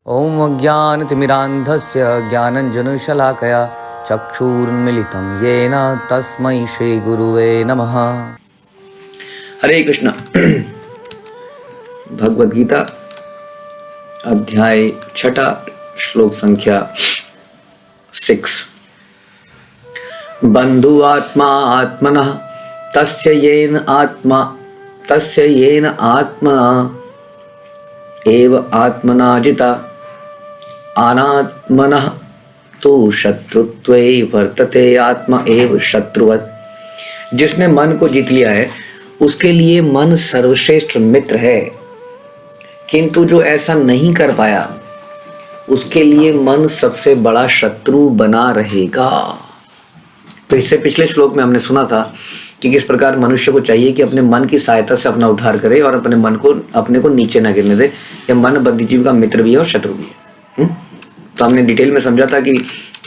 ॐ अज्ञानतिमिरान्धस्य ज्ञानञ्जनशलाकया चक्षुरुन्मीलितं येन तस्मै श्रीगुरुवे नमः। हरे कृष्ण। भगवद गीता अध्याय 6 श्लोक संख्या 6। बंधु आत्मा आत्मनः तस्य येन आत्मना एव आत्मना जिता अनात्मनः तो शत्रुत्वे वर्तते आत्मा एव शत्रुवत्। जिसने मन को जीत लिया है उसके लिए मन सर्वश्रेष्ठ मित्र है, किंतु जो ऐसा नहीं कर पाया उसके लिए मन सबसे बड़ा शत्रु बना रहेगा। तो इससे पिछले श्लोक में हमने सुना था कि किस प्रकार मनुष्य को चाहिए कि अपने मन की सहायता से अपना उद्धार करे और अपने को नीचे ना गिरने दे। यह मन बुद्धिजीव का मित्र भी है और शत्रु भी है। तो हमने डिटेल में समझा था कि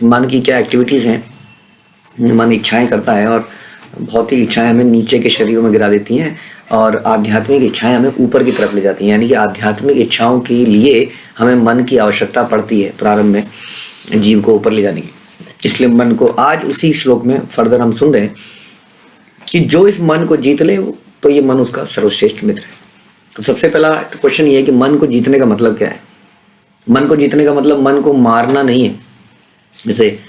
मन की क्या एक्टिविटीज़ हैं। मन इच्छाएं करता है और भौतिक इच्छाएं हमें नीचे के शरीरों में गिरा देती हैं और आध्यात्मिक इच्छाएं हमें ऊपर की तरफ ले जाती हैं। यानी कि आध्यात्मिक इच्छाओं के लिए हमें मन की आवश्यकता पड़ती है प्रारंभ में जीव को ऊपर ले जाने की। इसलिए मन को आज उसी श्लोक में फर्दर हम सुन रहे हैं कि जो इस मन को जीत ले तो ये मन उसका सर्वश्रेष्ठ मित्र है। तो सबसे पहला तो क्वेश्चन ये है कि मन को जीतने का मतलब क्या है। मन को जीतने का मतलब मन को मारना नहीं है। जैसे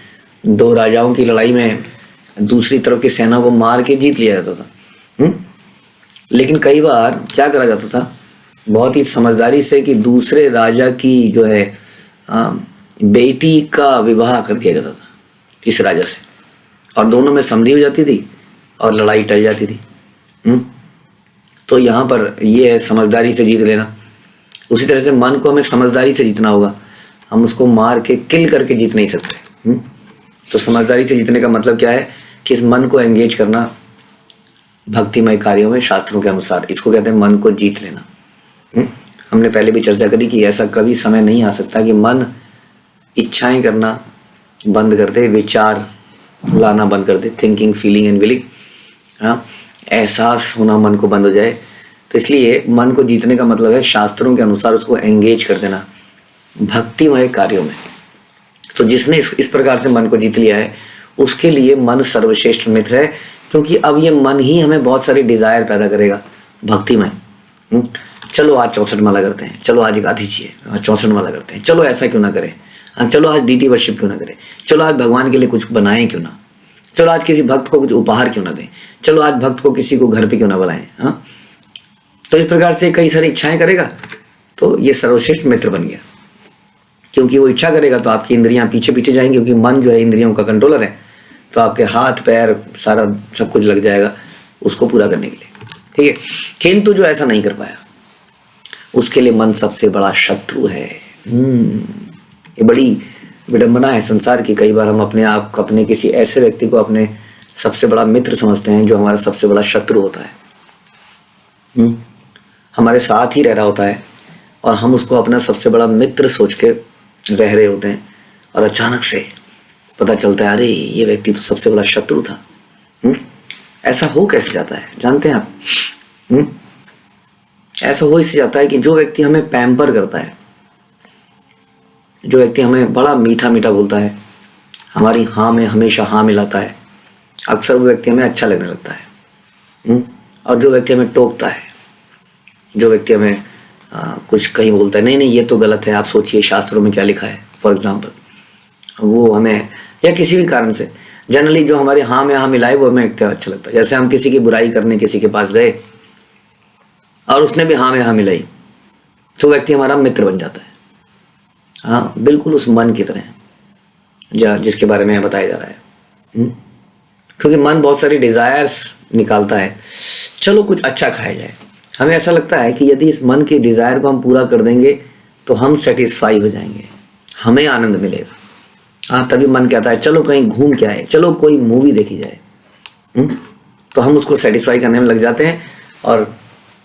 दो राजाओं की लड़ाई में दूसरी तरफ की सेना को मार के जीत लिया जाता था। लेकिन कई बार क्या करा जाता था, बहुत ही समझदारी से, कि दूसरे राजा की जो है बेटी का विवाह कर दिया जाता था इस राजा से, और दोनों में संधि हो जाती थी और लड़ाई टल जाती थी। तो यहाँ पर ये है समझदारी से जीत लेना। उसी तरह से मन को हमें समझदारी से जीतना होगा। हम उसको मार के किल करके जीत नहीं सकते। तो समझदारी से जीतने का मतलब क्या है कि इस मन को एंगेज करना भक्तिमय कार्यों में शास्त्रों के अनुसार। इसको कहते हैं मन को जीत लेना। हमने पहले भी चर्चा करी कि ऐसा कभी समय नहीं आ सकता कि मन इच्छाएं करना बंद कर दे, विचार लाना बंद कर दे, थिंकिंग, फीलिंग एंड विलिंग, एहसास होना मन को बंद हो जाए। तो इसलिए मन को जीतने का मतलब है शास्त्रों के अनुसार उसको एंगेज कर देना भक्तिमय कार्यों में। तो जिसने इस प्रकार से मन को जीत लिया है उसके लिए मन सर्वश्रेष्ठ मित्र है, क्योंकि अब ये मन ही हमें बहुत सारी डिजायर पैदा करेगा भक्तिमय। चलो आज 64 माला करते हैं, चलो आज गांधी है 64 माला करते हैं, चलो ऐसा क्यों ना करें, चलो आज डीटी वर्शिप क्यों ना करें, चलो आज भगवान के लिए कुछ बनाएं क्यों ना, चलो आज किसी भक्त को कुछ उपहार क्यों ना दें, चलो आज भक्त को किसी को घर पे क्यों ना बुलाएं। तो इस प्रकार से कई सारी इच्छाएं करेगा तो ये सर्वश्रेष्ठ मित्र बन गया, क्योंकि वो इच्छा करेगा तो आपकी इंद्रियां पीछे पीछे जाएंगी, क्योंकि मन जो है इंद्रियों का कंट्रोलर है। तो आपके हाथ पैर सारा सब कुछ लग जाएगा उसको पूरा करने के लिए। ठीक है, किंतु जो ऐसा नहीं कर पाया उसके लिए मन सबसे बड़ा शत्रु है। ये बड़ी विडंबना है संसार की। कई बार हम अपने किसी ऐसे व्यक्ति को अपने सबसे बड़ा मित्र समझते हैं जो हमारा सबसे बड़ा शत्रु होता है। हमारे साथ ही रह रहा होता है और हम उसको अपना सबसे बड़ा मित्र सोच के रह रहे होते हैं, और अचानक से पता चलता है अरे ये व्यक्ति तो सबसे बड़ा शत्रु था। ऐसा हो कैसे जाता है जानते हैं आप? ऐसा हो इससे जाता है कि जो व्यक्ति हमें पैम्पर करता है, जो व्यक्ति हमें बड़ा मीठा मीठा बोलता है, हमारी हाँ में हमेशा हाँ मिलाता है, अक्सर वो व्यक्ति हमें अच्छा लगने लगता है। और जो व्यक्ति हमें टोकता है, जो व्यक्ति हमें कुछ कहीं बोलता है, नहीं नहीं ये तो गलत है, आप सोचिए शास्त्रों में क्या लिखा है, फॉर एग्जाम्पल, वो हमें या किसी भी कारण से जनरली जो हमारे हाँ में हाँ मिलाए वो हमें अच्छा लगता है। जैसे हम किसी की बुराई करने किसी के पास गए और उसने भी हाँ में हाँ मिलाई तो व्यक्ति हमारा मित्र बन जाता है। हाँ, बिल्कुल उस मन की तरह जिसके बारे में बताया जा रहा है। क्योंकि मन बहुत सारी डिजायर्स निकालता है। चलो कुछ अच्छा खाया जाए, हमें ऐसा लगता है कि यदि इस मन की डिजायर को हम पूरा कर देंगे तो हम सेटिस्फाई हो जाएंगे, हमें आनंद मिलेगा। हाँ, तभी मन कहता है चलो कहीं घूम के आए, चलो कोई मूवी देखी जाए। तो हम उसको सेटिस्फाई करने में लग जाते हैं और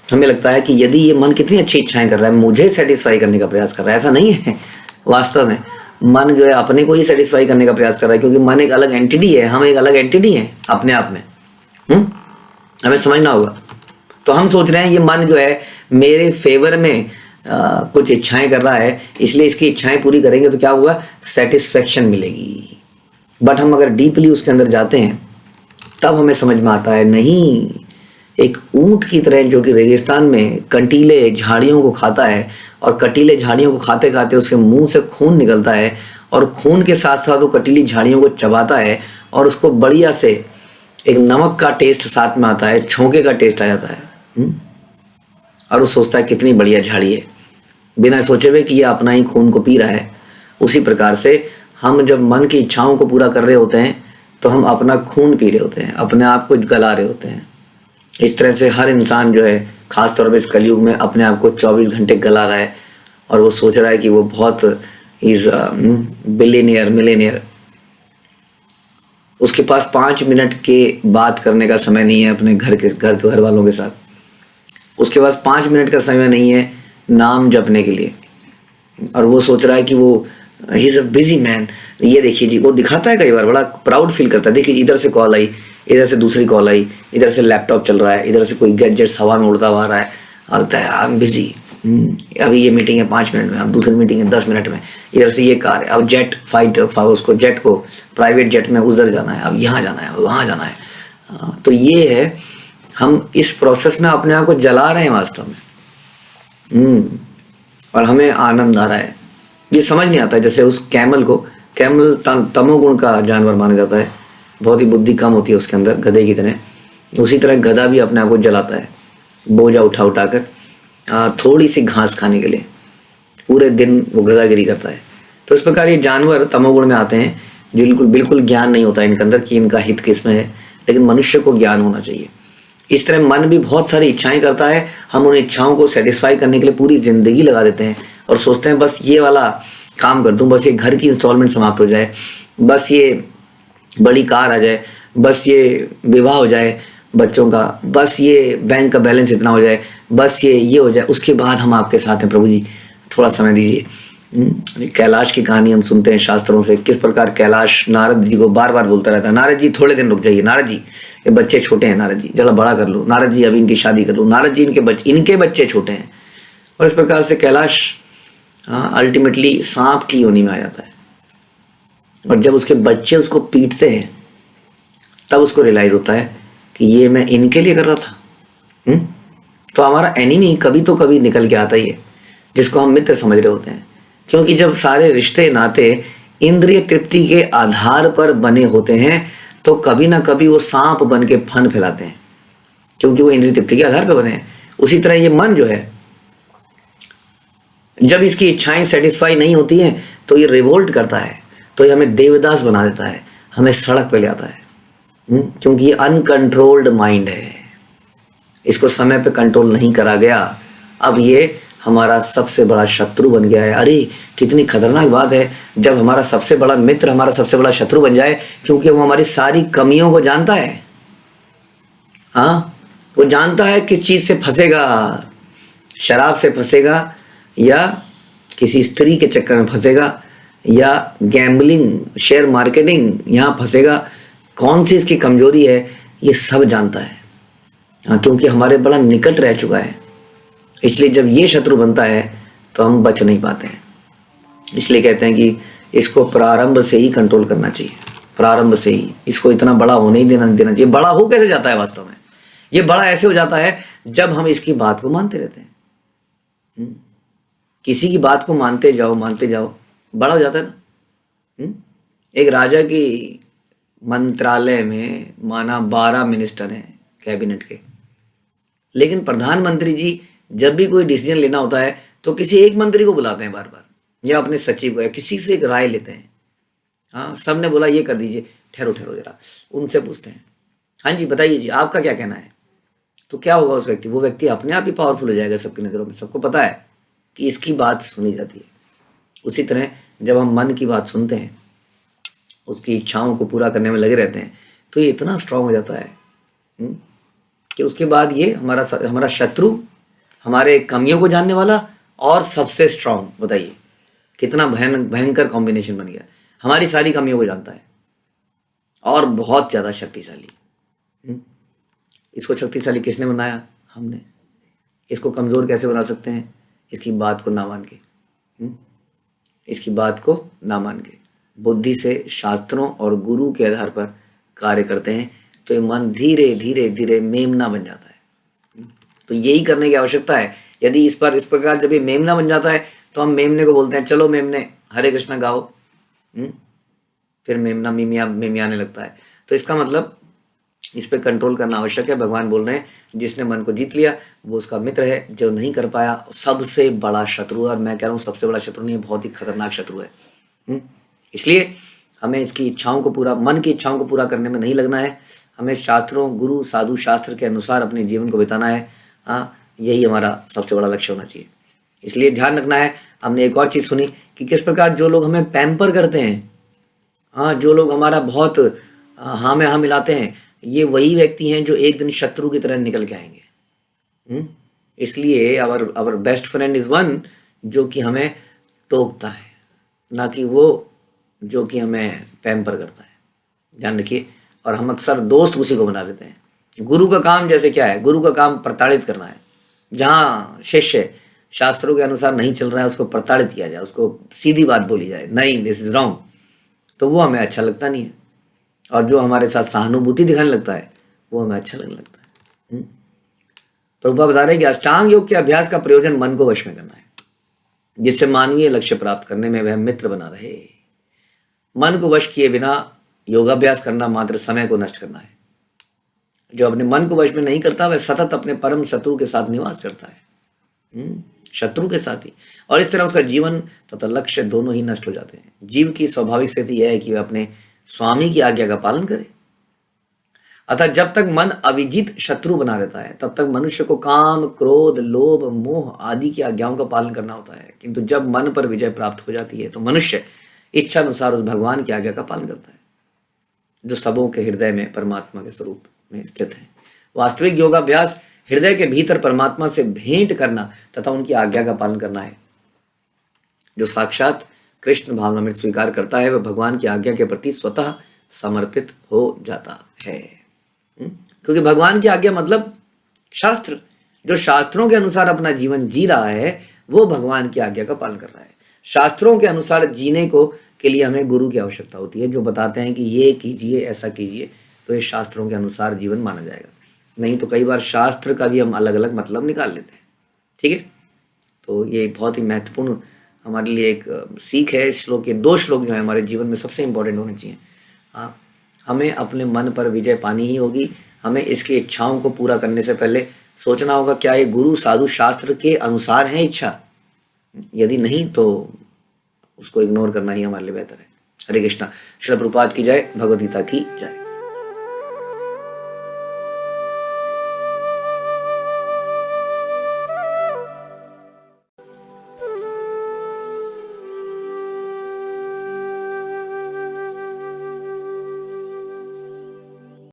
हमें लगता है कि यदि ये मन कितनी अच्छी इच्छाएं कर रहा है, मुझे सेटिस्फाई करने का प्रयास कर रहा है। ऐसा नहीं है, वास्तव में मन जो है अपने को ही सेटिस्फाई करने का प्रयास कर रहा है, क्योंकि मन एक अलग एंटिटी है, हम एक अलग एंटिटी हैं अपने आप में। हमें समझना होगा। तो हम सोच रहे हैं ये मन जो है मेरे फेवर में कुछ इच्छाएं कर रहा है, इसलिए इसकी इच्छाएं पूरी करेंगे तो क्या होगा, सेटिस्फेक्शन मिलेगी। बट हम अगर डीपली उसके अंदर जाते हैं तब हमें समझ में आता है नहीं, एक ऊंट की तरह जो कि रेगिस्तान में कंटीले झाड़ियों को खाता है और कटीले झाड़ियों को खाते खाते उसके मुंह से खून निकलता है और खून के साथ साथ वो कटीली झाड़ियों को चबाता है और उसको बढ़िया से एक नमक का टेस्ट साथ में आता है, छोंके का टेस्ट आ जाता है। और वो सोचता है कितनी बढ़िया झाड़ी है, बिना सोचे हुए कि ये अपना ही खून को पी रहा है। उसी प्रकार से हम जब मन की इच्छाओं को पूरा कर रहे होते हैं तो हम अपना खून पी रहे होते हैं, अपने आप को गला रहे होते हैं। इस तरह से हर इंसान जो है खास तौर पे इस कलयुग में अपने आप को 24 घंटे गला रहा है और वो सोच रहा है कि वो बहुत इज बिलियनियर मिलेनियर। उसके पास 5 मिनट के बात करने का समय नहीं है अपने घर वालों के साथ। उसके पास 5 मिनट का समय नहीं है नाम जपने के लिए और वो सोच रहा है कि वो he is a busy man. ये देखिए जी, वो दिखाता है कई बार, बड़ा प्राउड फील करता है। देखिए इधर से कॉल आई, इधर से दूसरी कॉल आई, इधर से लैपटॉप चल रहा है, इधर से कोई गैजेट्स हवा में उड़ता हुआ आ रहा है और कहता है आई एम बिजी, अभी ये मीटिंग है 5 मिनट में, अब दूसरी मीटिंग है 10 मिनट में, इधर से ये कार है, अब उसको जेट को प्राइवेट जेट में उधर जाना है, अब यहाँ जाना है, अब वहाँ जाना है। तो ये है, हम इस प्रोसेस में अपने आप को जला रहे हैं वास्तव में। और हमें आनंद आ रहा है, ये समझ नहीं आता है। जैसे उस कैमल तमोगुण का जानवर माना जाता है, बहुत ही बुद्धि कम होती है उसके अंदर गधे की तरह। उसी तरह गधा भी अपने आप को जलाता है बोझा उठा उठा कर थोड़ी सी घास खाने के लिए, पूरे दिन वो गधागिरी करता है। तो इस प्रकार ये जानवर तमोगुण में आते हैं, बिल्कुल ज्ञान नहीं होता इनके अंदर कि इनका हित किसमें है, लेकिन मनुष्य को ज्ञान होना चाहिए। इस तरह मन भी बहुत सारी इच्छाएं करता है, हम उन इच्छाओं को सेटिस्फाई करने के लिए पूरी जिंदगी लगा देते हैं और सोचते हैं बस ये वाला काम कर दूं, बस ये घर की इंस्टॉलमेंट समाप्त हो जाए, बस ये बड़ी कार आ जाए, बस ये विवाह हो जाए बच्चों का, बस ये बैंक का बैलेंस इतना हो जाए, बस ये हो जाए, उसके बाद हम आपके साथ हैं प्रभु जी, थोड़ा समय दीजिए। कैलाश की कहानी हम सुनते हैं शास्त्रों से, किस प्रकार कैलाश नारद जी को बार बार बोलता रहता है, नारद जी थोड़े दिन रुक जाइए, नारद जी ये बच्चे छोटे हैं, नारद जी जरा बड़ा कर लो, नारद जी अभी इनकी शादी कर लो, नारद जी इनके बच्चे छोटे हैं। और इस प्रकार से कैलाश अल्टीमेटली सांप की योनि में आ जाता है और जब उसके बच्चे उसको पीटते हैं तब उसको रियलाइज होता है कि ये मैं इनके लिए कर रहा था। तो हमारा एनिमी कभी तो कभी निकल के आता ही है, जिसको हम मित्र समझ रहे होते हैं, क्योंकि जब सारे रिश्ते नाते इंद्रिय तृप्ति के आधार पर बने होते हैं तो कभी ना कभी वो सांप बन के फन फैलाते हैं, क्योंकि वो इंद्रिय तृप्ति के आधार पर बने हैं। उसी तरह ये मन जो है, जब इसकी इच्छाएं सेटिस्फाई नहीं होती हैं तो ये रिवोल्ट करता है, तो ये हमें देवदास बना देता है, हमें सड़क पे ले आता है। क्योंकि ये अनकंट्रोल्ड माइंड है, इसको समय पे कंट्रोल नहीं करा गया, अब ये हमारा सबसे बड़ा शत्रु बन गया है। अरे कितनी खतरनाक बात है जब हमारा सबसे बड़ा मित्र हमारा सबसे बड़ा शत्रु बन जाए, क्योंकि वो हमारी सारी कमियों को जानता है। हाँ, वो जानता है किस चीज से फंसेगा, शराब से फंसेगा या किसी स्त्री के चक्कर में फंसेगा या गैम्बलिंग शेयर मार्केटिंग यहाँ फंसेगा, कौन सी इसकी कमजोरी है, ये सब जानता है। हाँ, क्योंकि हमारे बड़ा निकट रह चुका है। इसलिए जब ये शत्रु बनता है तो हम बच नहीं पाते हैं। इसलिए कहते हैं कि इसको प्रारंभ से ही कंट्रोल करना चाहिए, प्रारंभ से ही इसको इतना बड़ा होने ही देना चाहिए। बड़ा हो कैसे जाता है वास्तव में, ये बड़ा ऐसे हो जाता है जब हम इसकी बात को मानते रहते हैं। किसी की बात को मानते जाओ बड़ा हो जाता है ना। एक राजा की मंत्रालय में माना 12 मिनिस्टर हैं कैबिनेट के, लेकिन प्रधानमंत्री जी जब भी कोई डिसीजन लेना होता है तो किसी एक मंत्री को बुलाते हैं बार बार, या अपने सचिव को, या किसी से एक राय लेते हैं। हाँ, सबने बोला ये कर दीजिए, ठहरो जरा, उनसे पूछते हैं, हाँ जी बताइए जी आपका क्या कहना है। तो क्या होगा उस व्यक्ति, वो व्यक्ति अपने आप ही पावरफुल हो जाएगा सबकी नज़रों में, सबको पता है कि इसकी बात सुनी जाती है। उसी तरह जब हम मन की बात सुनते हैं, उसकी इच्छाओं को पूरा करने में लगे रहते हैं, तो ये इतना स्ट्रांग हो जाता है कि उसके बाद ये हमारा शत्रु, हमारे कमियों को जानने वाला और सबसे स्ट्रांग, बताइए कितना भयंकर कॉम्बिनेशन बन गया। हमारी सारी कमियों को जानता है और बहुत ज़्यादा शक्तिशाली। इसको शक्तिशाली किसने बनाया, हमने। इसको कमज़ोर कैसे बना सकते हैं, इसकी बात को ना मान के, इसकी बात को ना मान के बुद्धि से शास्त्रों और गुरु के आधार पर कार्य करते हैं तो ये मन धीरे धीरे धीरे मेमना बन जाता है। तो यही करने की आवश्यकता है। यदि इस प्रकार जब ये मेमना बन जाता है तो हम मेमने को बोलते हैं चलो मेमने हरे कृष्णा गाओ, फिर मेमना मिमियाने लगता है। तो इसका मतलब इस पे कंट्रोल करना आवश्यक है। भगवान बोल रहे हैं जिसने मन को जीत लिया वो उसका मित्र है, जो नहीं कर पाया सबसे बड़ा शत्रु है। और मैं कह रहा हूँ सबसे बड़ा शत्रु नहीं, बहुत ही खतरनाक शत्रु है। इसलिए हमें इसकी इच्छाओं को पूरा, मन की इच्छाओं को पूरा करने में नहीं लगना है। हमें शास्त्रों, गुरु, साधु, शास्त्र के अनुसार अपने जीवन को बिताना है। यही हमारा सबसे बड़ा लक्ष्य होना चाहिए। इसलिए ध्यान रखना है। हमने एक और चीज़ सुनी कि किस प्रकार जो लोग हमें पैम्पर करते हैं, जो लोग हमारा बहुत हाँ में हाँ मिलाते हैं, ये वही व्यक्ति हैं जो एक दिन शत्रु की तरह निकल के आएंगे। इसलिए our best friend is one जो कि हमें टोकता है, ना कि वो जो कि हमें पैम्पर करता है। ध्यान रखिए। और हम अक्सर दोस्त उसी को बना लेते हैं। गुरु का काम जैसे क्या है, गुरु का काम प्रताड़ित करना है। जहाँ शिष्य शास्त्रों के अनुसार नहीं चल रहा है उसको प्रताड़ित किया जाए, उसको सीधी बात बोली जाए, नहीं दिस इज रॉन्ग, तो वो हमें अच्छा लगता नहीं है। और जो हमारे साथ सहानुभूति दिखाने लगता है वो हमें अच्छा लगने लगता है। प्रभुपाद बता रहे हैं कि अष्टांग योग के अभ्यास का प्रयोजन मन को वश में करना है, जिससे मानवीय लक्ष्य प्राप्त करने में वह मित्र बना रहे। मन को वश किए बिना योगाभ्यास करना मात्र समय को नष्ट करना है। जो अपने मन को वश में नहीं करता वह सतत अपने परम शत्रु के साथ निवास करता है, शत्रु के साथ ही। और इस तरह उसका जीवन तथा लक्ष्य दोनों ही नष्ट हो जाते हैं। जीव की स्वाभाविक स्थिति यह है कि वह अपने स्वामी की आज्ञा का पालन करे। अतः जब तक मन अविजित शत्रु बना रहता है तब तक मनुष्य को काम, क्रोध, लोभ, मोह आदि की आज्ञाओं का पालन करना होता है। किंतु जब मन पर विजय प्राप्त हो जाती है तो मनुष्य इच्छा अनुसार उस भगवान की आज्ञा का पालन करता है जो सबों के हृदय में परमात्मा के स्वरूप में स्थित है। वास्तविक योगाभ्यास हृदय के भीतर परमात्मा से भेंट करना तथा उनकी आज्ञा का पालन करना है। जो साक्षात कृष्ण भावना में स्वीकार करता है वह भगवान की आज्ञा के प्रति स्वतः समर्पित हो जाता है। क्योंकि भगवान की आज्ञा मतलब शास्त्र। जो शास्त्रों के अनुसार अपना जीवन जी रहा है वो भगवान की आज्ञा का पालन कर रहा है। शास्त्रों के अनुसार जीने को के लिए हमें गुरु की आवश्यकता होती है जो बताते हैं कि ये कीजिए, ऐसा कीजिए, तो ये शास्त्रों के अनुसार जीवन माना जाएगा। नहीं तो कई बार शास्त्र का भी हम अलग अलग मतलब निकाल लेते हैं। ठीक है, तो ये बहुत ही महत्वपूर्ण हमारे लिए एक सीख है। इस श्लोक के 2 श्लोक जो है हमारे जीवन में सबसे इंपॉर्टेंट होने चाहिए। हमें अपने मन पर विजय पानी ही होगी। हमें इसकी इच्छाओं को पूरा करने से पहले सोचना होगा क्या ये गुरु, साधु, शास्त्र के अनुसार है इच्छा। यदि नहीं तो उसको इग्नोर करना ही हमारे लिए बेहतर है। हरे कृष्णा। श्रील प्रभुपाद की जय, भगवद गीता की जय।